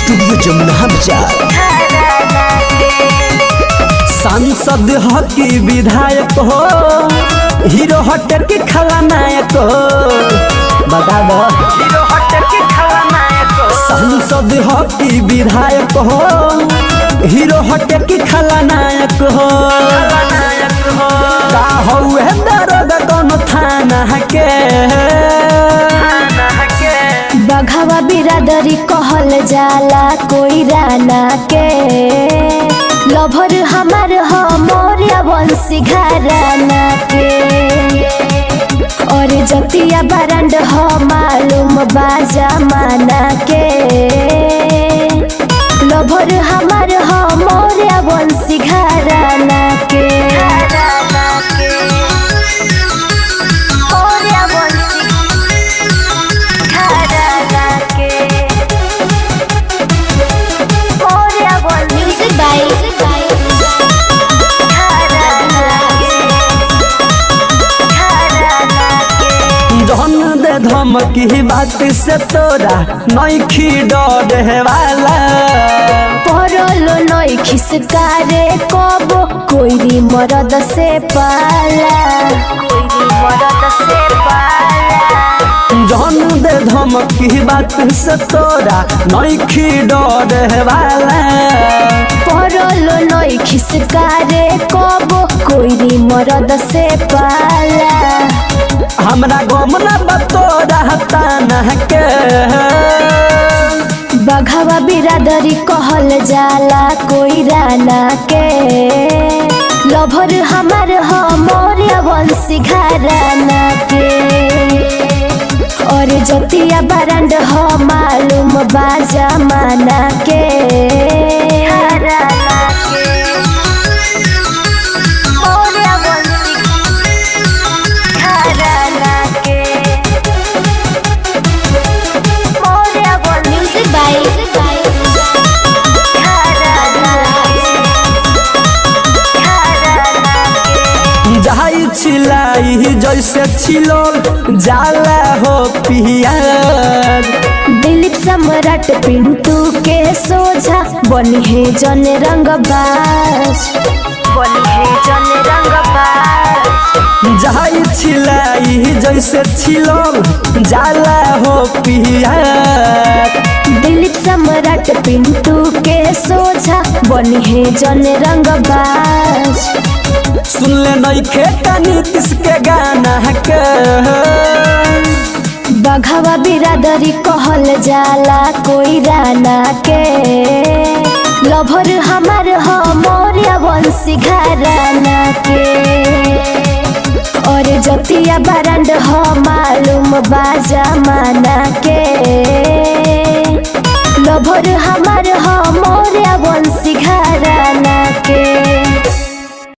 Studio Jamuna बाजार। सांसद हो कि विधायक हो, हीरो हटे कि खलनायक हो, बता दो। सांसद हो कि विधायक हो, हीरो हटे कि खलनायक हो, का हौवे दरोगा कौन थाना के। बघवा बिरादरी कहल जाला कोई राना के, लभर हमार हो मोरिया वंशी घराना के, और जतिया बरंड हो मालूम बाजा माना के, लभर हमार हो मोरिया वंशी घराना के। जहन दे धमकी बात से तोरा नइखी डरे वाला, परलो नई खिसकारे कब कोई मरद से पाला, जहन दे धमकी बात से तोरा नइखी डरे वाला, परलो नई खिसकारे कब कोई मरद से पाला, हमरा गम ना बतोरा ताना के। बघवा बिरादरी कहल जाला कोई राना के, लभर हमार हो मोरिया वंशी घराना के, और जतिया बरंड हो मालूम बाजा माना के। जाई छिलाई जैसे छिलो जाला हो पियार, दिलीप सम्राट पिंटू के सोझा बनी है जन रंगबाज, जाई छिलाई जैसे छिलो जाला हो पियार, दिलीप सम्राट पिंटू के सोझा बनी है जन रंगबाज। सुन ले नइखे नीतीश के गाना के। बघवा बिरादरी कहल जाला कोई राना के, लभर हमार हो मोरिया वंशी घराना के, और जतिया बरंड हो मालूम बाजा माना के, लभर हमार हो मोरिया वंशी घराना के।